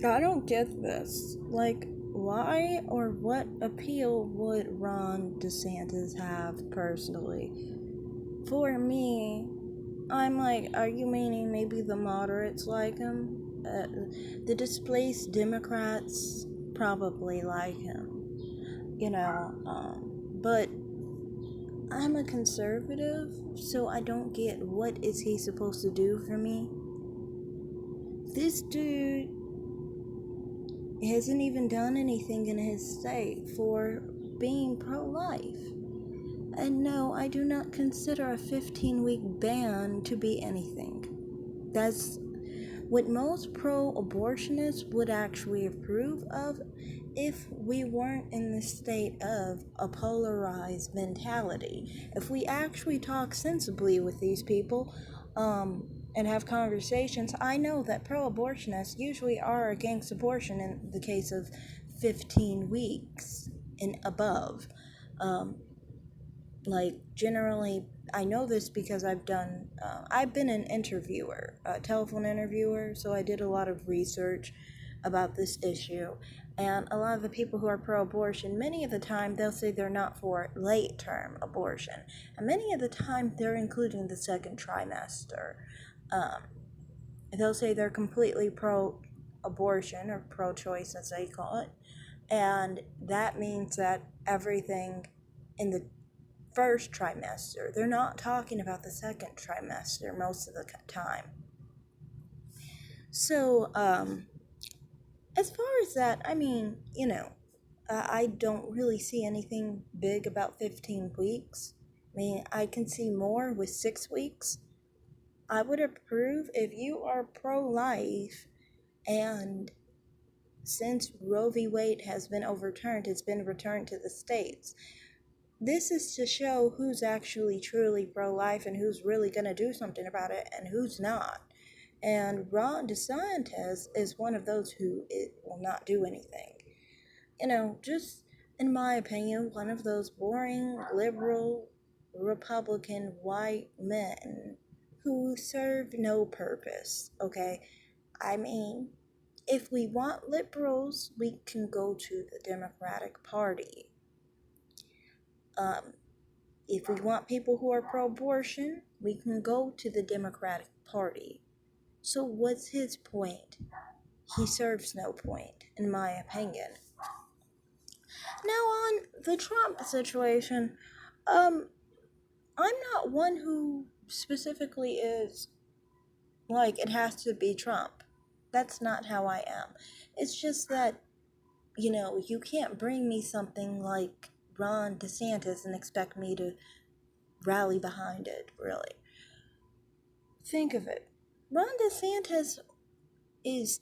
I don't get this. Like, why or what appeal would Ron DeSantis have personally? For me, I'm like, are you meaning maybe the moderates like him? The displaced Democrats probably like him, but I'm a conservative, so I don't get what is he supposed to do for me. This dude hasn't even done anything in his state for being pro-life. And no, I do not consider a 15-week ban to be anything. That's what most pro-abortionists would actually approve of if we weren't in the state of a polarized mentality. If we actually talk sensibly with these people, and have conversations. I know that pro-abortionists usually are against abortion in the case of 15 weeks and above. Like, generally, I know this because I've been an interviewer, a telephone interviewer, so I did a lot of research about this issue. And a lot of the people who are pro-abortion, many of the time they'll say they're not for late-term abortion. And many of the time they're including the second trimester. They'll say they're completely pro-abortion or pro-choice, as they call it. And that means that everything in the first trimester, they're not talking about the second trimester most of the time. So, as far as that, I mean, I don't really see anything big about 15 weeks. I mean, I can see more with 6 weeks. I would approve if you are pro-life, and since Roe v. Wade has been overturned, it's been returned to the states. This is to show who's actually truly pro-life and who's really going to do something about it and who's not. And Ron DeSantis is one of those who will not do anything. Just in my opinion, one of those boring, liberal, Republican, white men who serve no purpose, okay? I mean, if we want liberals, we can go to the Democratic Party. If we want people who are pro-abortion, we can go to the Democratic Party. So what's his point? He serves no point, in my opinion. Now on the Trump situation, I'm not one who specifically is like, it has to be Trump. That's not how I am. It's just that, you can't bring me something like Ron DeSantis and expect me to rally behind it, really. Think of it. Ron DeSantis is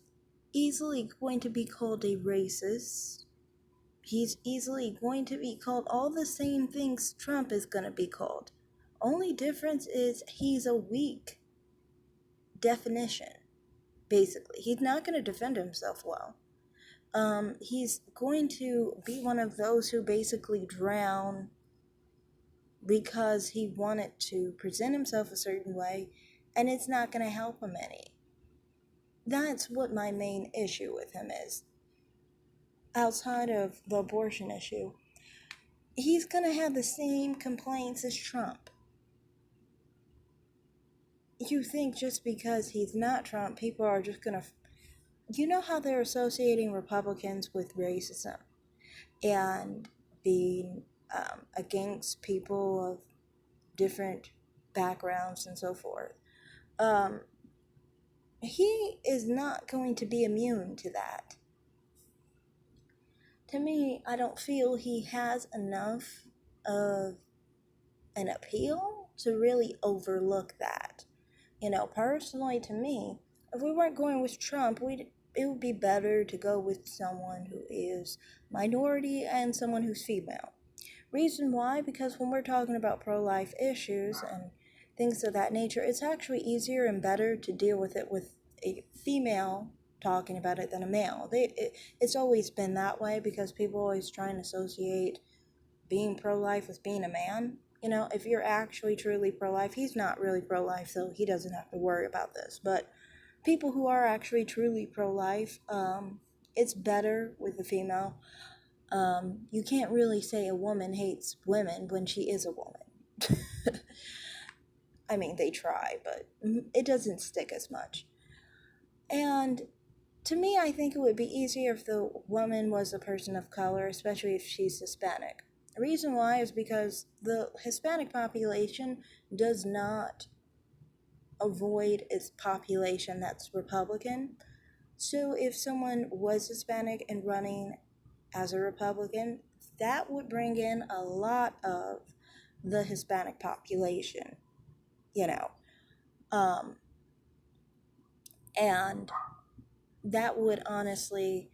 easily going to be called a racist. He's easily going to be called all the same things Trump is going to be called. Only difference is he's a weak definition, basically. He's not going to defend himself well. He's going to be one of those who basically drown because he wanted to present himself a certain way, and it's not going to help him any. That's what my main issue with him is. Outside of the abortion issue, he's going to have the same complaints as Trump. You think just because he's not Trump, people are just going to... You know how they're associating Republicans with racism and being against people of different backgrounds and so forth. He is not going to be immune to that. To me, I don't feel he has enough of an appeal to really overlook that. Personally, to me, if we weren't going with Trump, it would be better to go with someone who is minority and someone who's female. Reason why? Because when we're talking about pro-life issues and things of that nature, it's actually easier and better to deal with it with a female talking about it than a male. It's always been that way because people always try and associate being pro-life with being a man. If you're actually truly pro-life, he's not really pro-life, so he doesn't have to worry about this. But people who are actually truly pro-life, it's better with a female. You can't really say a woman hates women when she is a woman. I mean, they try, but it doesn't stick as much. And to me, I think it would be easier if the woman was a person of color, especially if she's Hispanic. The reason why is because the Hispanic population does not avoid its population that's Republican. So if someone was Hispanic and running as a Republican, that would bring in a lot of the Hispanic population, you know. Um, and that would honestly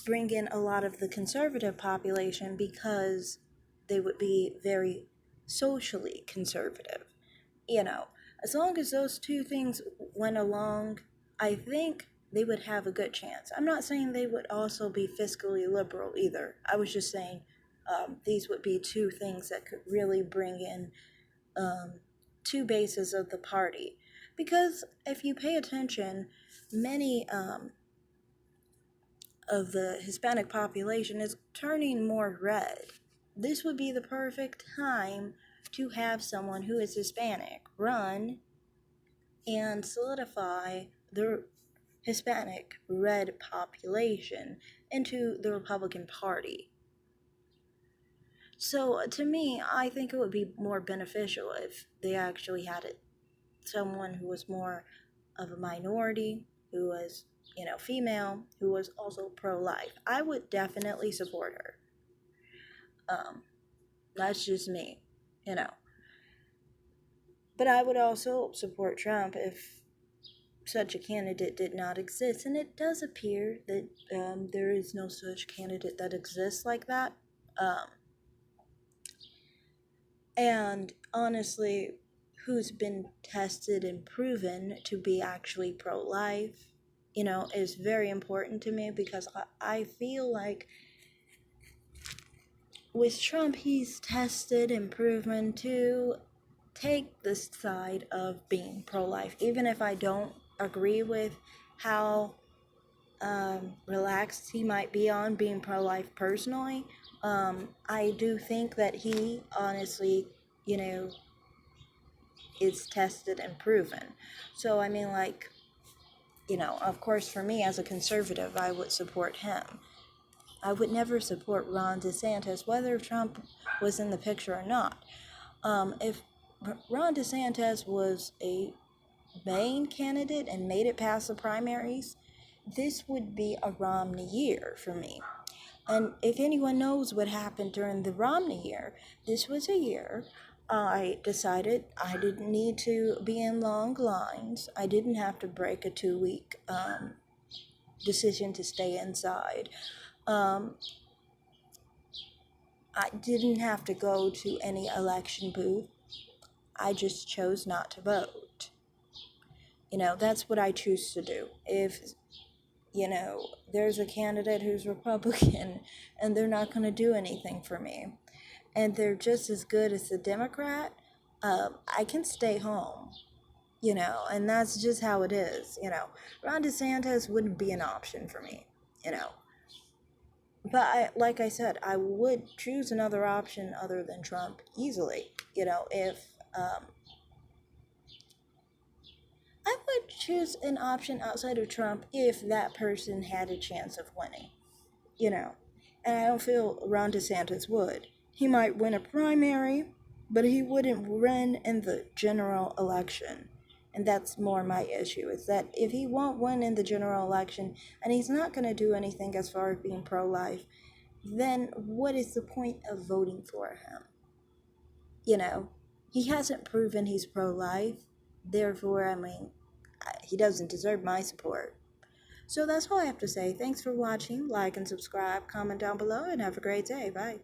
bring in a lot of the conservative population because they would be very socially conservative. You know, as long as those two things went along, I think they would have a good chance. I'm not saying they would also be fiscally liberal either. I was just saying these would be two things that could really bring in two bases of the party. Because if you pay attention, many of the Hispanic population is turning more red. This would be the perfect time to have someone who is Hispanic run and solidify the Hispanic red population into the Republican Party. So to me, I think it would be more beneficial if they actually had it someone who was more of a minority, who was, female, who was also pro-life. I would definitely support her. That's just me, you know. But I would also support Trump if such a candidate did not exist. And it does appear that there is no such candidate that exists like that. Um, and honestly, who's been tested and proven to be actually pro-life, is very important to me because I feel like with Trump, he's tested and proven to take this side of being pro-life, even if I don't agree with how relaxed he might be on being pro-life personally. I do think that he honestly, is tested and proven. So I mean, like, of course, for me as a conservative, I would support him. I would never support Ron DeSantis, whether Trump was in the picture or not. If Ron DeSantis was a main candidate and made it past the primaries, this would be a Romney year for me. And if anyone knows what happened during the Romney year, this was a year I decided I didn't need to be in long lines. I didn't have to break a 2 week decision to stay inside. Um, I didn't have to go to any election booth. I just chose not to vote. That's what I choose to do. If, there's a candidate who's Republican and they're not going to do anything for me, and they're just as good as the Democrat, I can stay home, and that's just how it is. Ron DeSantis wouldn't be an option for me, you know. But like I said, I would choose another option other than Trump easily, if I would choose an option outside of Trump if that person had a chance of winning, you know. And I don't feel Ron DeSantis would. He might win a primary, but he wouldn't run in the general election. And that's more my issue, is that if he won't win in the general election and he's not going to do anything as far as being pro-life, then what is the point of voting for him? He hasn't proven he's pro-life. Therefore, I mean, he doesn't deserve my support. So that's all I have to say. Thanks for watching. Like and subscribe, comment down below, and have a great day. Bye.